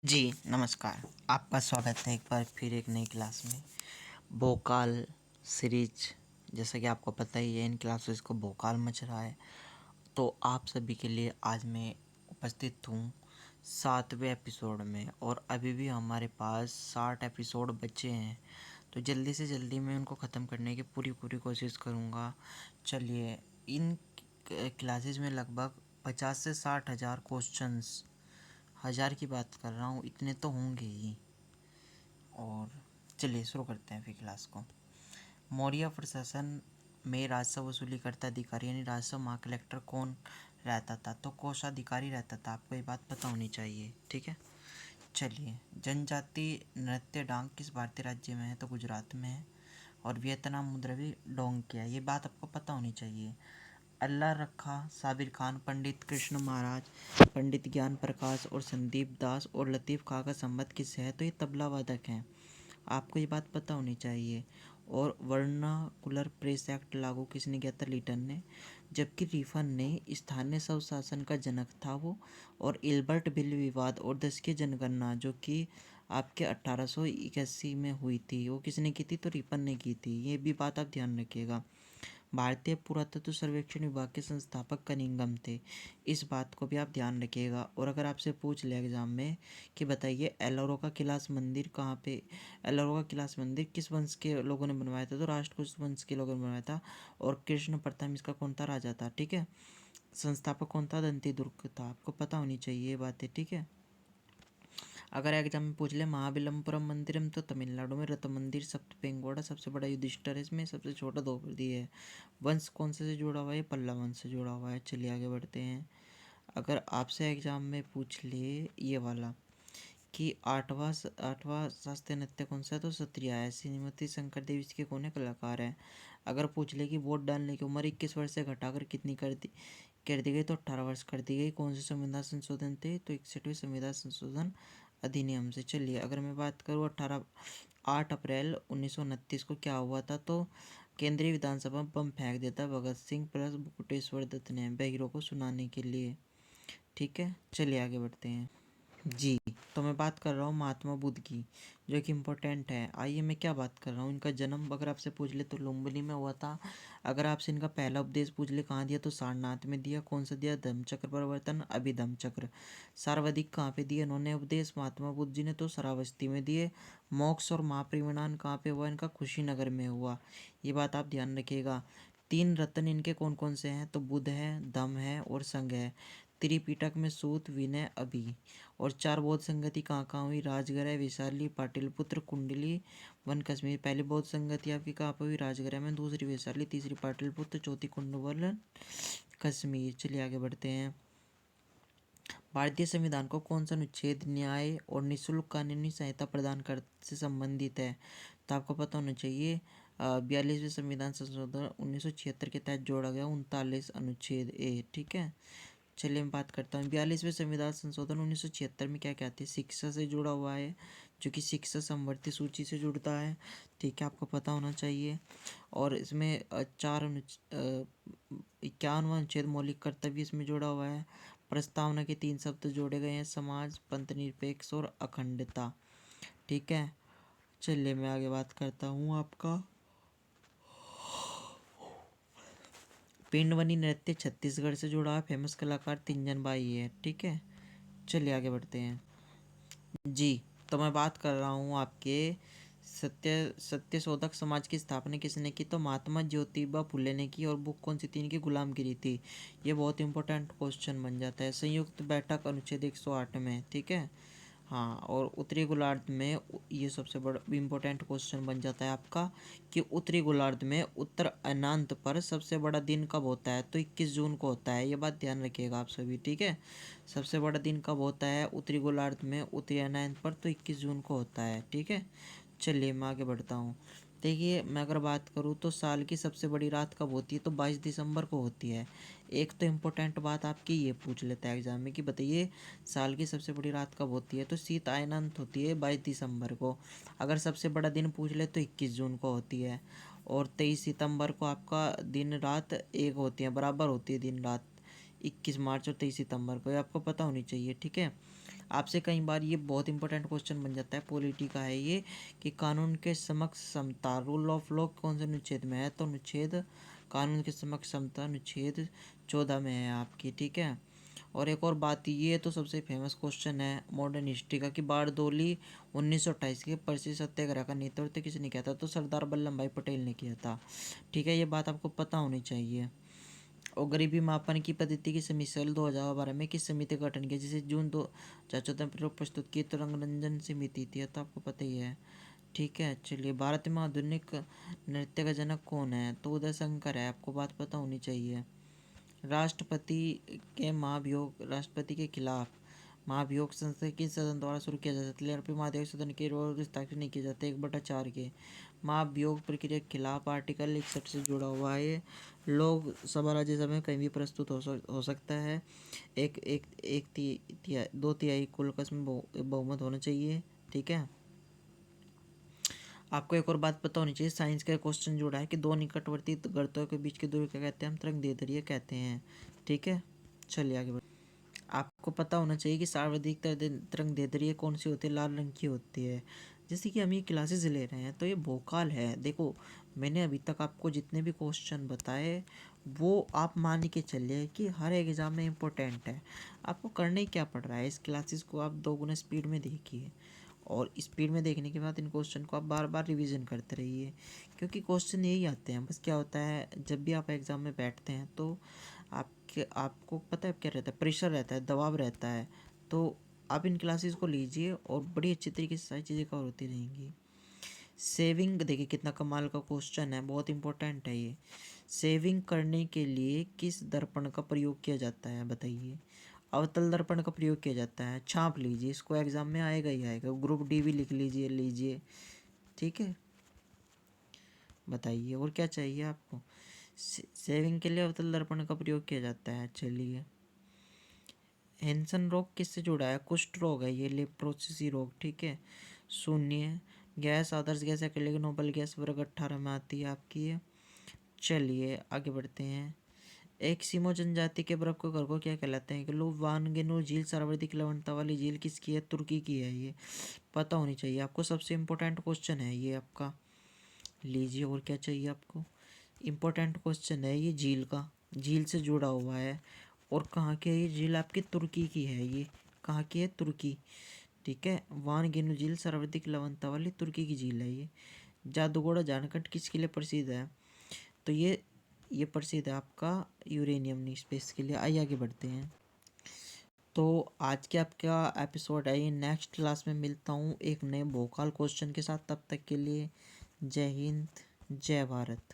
जी, नमस्कार। आपका स्वागत है एक बार फिर एक नई क्लास में। भोकाल सीरीज, जैसा कि आपको पता ही है, इन क्लासेस को भोकाल मच रहा है। तो आप सभी के लिए आज मैं उपस्थित हूँ 7वें एपिसोड में, और अभी भी हमारे पास 60 एपिसोड बचे हैं। तो जल्दी से जल्दी मैं उनको ख़त्म करने की पूरी कोशिश करूँगा। चलिए, इन क्लासेस में लगभग 50 से 60 हज़ार क्वेश्चंस, हज़ार की बात कर रहा हूँ, इतने तो होंगे ही। और चलिए शुरू करते हैं फिर क्लास को। मौर्य प्रशासन में राजस्व वसूली करता अधिकारी यानी राजस्व महा कलेक्टर कौन रहता था? तो कोषाधिकारी रहता था। आपको ये बात पता होनी चाहिए, ठीक है। चलिए, जनजाति नृत्य डांग किस भारतीय राज्य में है? तो गुजरात में है। और वियतनाम मुद्रा भी डोंग की है, ये बात आपको पता होनी चाहिए। अल्लाह रखा, साबिर खान, पंडित कृष्ण महाराज, पंडित ज्ञान प्रकाश और संदीप दास और लतीफ़ खां का संबंध किससे है? तो ये तबला वादक हैं, आपको ये बात पता होनी चाहिए। और वर्नाकुलर प्रेस एक्ट लागू किसने किया था? लीटन ने। जबकि रिफन ने स्थानीय स्वशासन का जनक था वो। और इल्बर्ट बिल विवाद और 10 की जनगणना जो कि आपके 1881 में हुई थी, वो किसने की थी? तो रिपन ने की थी। ये भी बात आप ध्यान रखिएगा। भारतीय पुरातत्व सर्वेक्षण विभाग के संस्थापक कनिंघम थे, इस बात को भी आप ध्यान रखिएगा। और अगर आपसे पूछ ले एग्जाम में कि बताइए एलोरा का किलास मंदिर कहाँ पे, एलोरा का किलास मंदिर किस वंश के लोगों ने बनवाया था? तो राष्ट्रकूट वंश के लोगों ने बनवाया था। और कृष्ण प्रथम इसका कौन था? राजा था, ठीक है। संस्थापक कौन था? दंती दुर्ग था। आपको पता होनी चाहिए ये बातें, ठीक है। अगर एग्जाम में पूछ ले महाबलिपुरम मंदिरम, तो तमिलनाडु में रत्न मंदिर सप्तपेंगोड़ा सबसे बड़ा युधिष्ठिर है, इसमें सबसे छोटा द्रौपदी है। वंश कौन से जुड़ा हुआ है? पल्लव वंश से जुड़ा हुआ है। चलिए आगे बढ़ते हैं। अगर आपसे एग्जाम में पूछ ले ये वाला कि आठवां शास्त्रीय नृत्य कौन सा है? तो सत्रिया है। श्रीमती शंकर देवी इसके कौन है? कलाकार है। अगर पूछ ले कि वोट डालने की उम्र 21 वर्ष से घटाकर कितनी कर दी गई? तो 18 वर्ष कर दी गई। कौन से संविधान संशोधन थे? तो 61वें संविधान संशोधन अधिनियम से। चलिए, अगर मैं बात करूँ 8 अप्रैल 1929 को क्या हुआ था? तो केंद्रीय विधानसभा में बम फेंक दिया था भगत सिंह प्लस बुकुटेश्वर दत्त ने बहिरों को सुनाने के लिए, ठीक है। चलिए आगे बढ़ते हैं। जी, तो मैं बात कर रहा हूँ महात्मा बुद्ध की, जो कि इम्पोर्टेंट है। आइए, मैं क्या बात कर रहा हूँ, इनका जन्म अगर आपसे पूछ ले तो लुम्बिनी में हुआ था। अगर आपसे इनका पहला उपदेश पूछ ले कहाँ दिया? तो सारनाथ में दिया। कौन सा दिया? धम्मचक्र प्रवर्तन अभिधम्म चक्र। सर्वाधिक कहाँ पे दिए इन्होंने उपदेश महात्मा बुद्ध जी ने? तो श्रावस्ती में दिए। मोक्ष और महापरिनिर्वाण कहाँ पे हुआ इनका? कुशीनगर में हुआ। ये बात आप ध्यान रखिएगा। 3 रत्न इनके कौन कौन से हैं? तो बुद्ध है, धम्म है और संघ है। त्रिपिटक में सूत, विनय, अभि। और 4 बौद्ध संगति कहाँ कहाँ हुई? राजगृह, वैशाली, पाटलिपुत्र, कुंडली, वन कश्मीर। पहली बौद्ध संगति आपकी कहाँ पर हुई? राजगृह में। दूसरी वैशाली, तीसरी पाटलिपुत्र, चौथी कुंडवन कश्मीर। चलिए आगे बढ़ते हैं। भारतीय संविधान को कौन सा अनुच्छेद न्याय और निःशुल्क कानूनी सहायता प्रदान कर से संबंधित है? तो आपको पता होना चाहिए 42वें संविधान संशोधन 1976 के तहत जोड़ा गया 39 अनुच्छेद ए, ठीक है। चलिए मैं बात करता हूँ 42वें संविधान संशोधन 1976 में क्या कहते हैं? शिक्षा से जुड़ा हुआ है, जो कि शिक्षा समवर्ती सूची से जुड़ता है, ठीक है, आपको पता होना चाहिए। और इसमें 51वां अनुच्छेद मौलिक कर्तव्य इसमें जुड़ा हुआ है। प्रस्तावना के 3 शब्द जोड़े गए हैं, समाज, पंथ निरपेक्ष और अखंडता, ठीक है। चलिए मैं आगे बात करता हूँ आपका पिंडवनी नृत्य छत्तीसगढ़ से जुड़ा है, फेमस कलाकार तिंजन बाई है, ठीक है। चलिए आगे बढ़ते हैं। जी, तो मैं बात कर रहा हूँ आपके सत्यशोधक समाज की स्थापना किसने की? तो महात्मा ज्योतिबा फुले ने की। और बुक कौन सी थी इनकी? गुलामगिरी थी। ये बहुत इंपॉर्टेंट क्वेश्चन बन जाता है। संयुक्त बैठक अनुच्छेद 108 में, ठीक है। हाँ, और उत्तरी गोलार्ध में ये सबसे बड़ा इम्पोर्टेंट क्वेश्चन बन जाता है आपका कि उत्तरी गोलार्ध में उत्तर अनांत पर सबसे बड़ा दिन कब होता है? तो 21 जून को होता है। ये बात ध्यान रखिएगा आप सभी, ठीक है। सबसे बड़ा दिन कब होता है उत्तरी गोलार्ध में उत्तरी अनांत पर? तो 21 जून को होता है, ठीक है। चलिए मैं आगे बढ़ता हूँ। देखिए, मैं अगर बात करूँ तो साल की सबसे बड़ी रात कब होती है? तो 22 दिसंबर को होती है। एक तो इम्पोर्टेंट बात आपकी ये पूछ लेता है एग्जाम में कि बताइए साल की सबसे बड़ी रात कब होती है? तो शीत अनंत होती है 22 दिसंबर को। अगर सबसे बड़ा दिन पूछ ले तो 21 जून को होती है। और 23 सितंबर को आपका दिन रात एक होती है, बराबर होती है दिन रात। 21 मार्च और 23 सितंबर को, ये आपको पता होनी चाहिए, ठीक है। आपसे कई बार ये बहुत इंपॉर्टेंट क्वेश्चन बन जाता है, पॉलिटी का है ये, कि कानून के समक्ष समता रूल ऑफ लॉ कौन से अनुच्छेद में है, तो अनुच्छेद कानून के समक्ष समता अनुच्छेद 14 में है आपकी, ठीक है। और एक और बात, ये तो सबसे फेमस क्वेश्चन है मॉडर्न हिस्ट्री का, कि बारडोली 1928 के पर्ची सत्याग्रह का नेतृत्व किसने किया था, तो सरदार वल्लभ भाई पटेल ने किया था, ठीक है। ये बात आपको पता होनी चाहिए। और गरीबी मापन की पद्धति की समीक्षा 2012 में किस समिति का गठन किया, जिसे जून 2014 में प्रस्तुत की, तो रंगरंजन समिति थी, तो आपको पता ही है, ठीक है। चलिए, भारत में आधुनिक नृत्य का जनक कौन है, तो उदय शंकर है, आपको बात पता होनी चाहिए। राष्ट्रपति के खिलाफ महाभियोग संसद किस सदन द्वारा शुरू किया जाता है, तो महाधिवक्ता सदन के रोज हस्ताक्षर नहीं किए जाते 1/4 के। महाभियोग प्रक्रिया के खिलाफ आर्टिकल 61 से जुड़ा हुआ है ये। लोकसभा राज्यसभा में कहीं भी प्रस्तुत हो सकता है। एक एक एक ती, 2/3 कुल का इसमें बहुमत होना चाहिए, ठीक है। आपको एक और बात पता होनी चाहिए, साइंस का क्वेश्चन जुड़ा है कि दो निकटवर्ती गर्तों के बीच की दूरी क्या कहते हैं, हम तरंग दैर्ध्य कहते हैं, ठीक है। चलिए आगे बढ़, आपको पता होना चाहिए कि सार्वधिक तरंग दैर्ध्य कौन सी होती है, लाल रंग की होती है। जैसे कि हम ये क्लासेस ले रहे हैं तो ये भोकाल है, देखो मैंने अभी तक आपको जितने भी क्वेश्चन बताए वो आप मान के चलिए कि हर एग्ज़ाम में इम्पोर्टेंट है। आपको करने क्या पड़ रहा है, इस क्लासेस को आप 2 गुना स्पीड में देखिए, और स्पीड में देखने के बाद इन क्वेश्चन को आप बार बार रिवीजन करते रहिए, क्योंकि क्वेश्चन यही आते हैं। बस क्या होता है, जब भी आप एग्ज़ाम में बैठते हैं तो आपको पता है क्या रहता है, प्रेशर रहता है, दबाव रहता है, तो आप इन क्लासेस को लीजिए और बड़ी अच्छी तरीके से सारी चीज़ें कवर होती रहेंगी। सेविंग देखिए कितना कमाल का क्वेश्चन है, बहुत इंपॉर्टेंट है ये। सेविंग करने के लिए किस दर्पण का प्रयोग किया जाता है, बताइए। अवतल दर्पण का प्रयोग किया जाता है, छाप लीजिए, इसको एग्जाम में आएगा ही आएगा, ग्रुप डी भी लिख लीजिए, ठीक है। बताइए और क्या चाहिए आपको। सेविंग के लिए अवतल दर्पण का प्रयोग किया जाता है। चलिए, हैंसन रोग किससे जुड़ा है, कुष्ठ रोग है ये, लेप्रोसिसी रोग, ठीक है। शून्य, गैस आदर्श गैस अकेले नोबल गैस वर्ग 18 में आती है आपकी ये। चलिए आगे बढ़ते हैं। एक सीमो जनजाति के बर्फ के घर को क्या कहलाते हैं, कि लो वानगेनो झील सर्वाधिक लवणता वाली झील किसकी है, तुर्की की है, ये पता होनी चाहिए आपको, सबसे इम्पोर्टेंट क्वेश्चन है ये आपका। लीजिए और क्या चाहिए आपको, इम्पोर्टेंट क्वेश्चन है ये झील का, झील से जुड़ा हुआ है। और कहाँ की है ये झील, आपकी तुर्की की है, ये कहाँ की है, तुर्की, ठीक है। वानगेनु झील सर्वाधिक लवणता वाली तुर्की की झील है ये। जादूगोड़ा जानकट किसके लिए प्रसिद्ध है, तो ये प्रसिद्ध है आपका यूरेनियम स्पेस के लिए। आइए आगे बढ़ते हैं। तो आज के आपका एपिसोड है ये, नेक्स्ट क्लास में मिलता हूँ एक नए भोकाल क्वेश्चन के साथ, तब तक के लिए जय हिंद जय भारत।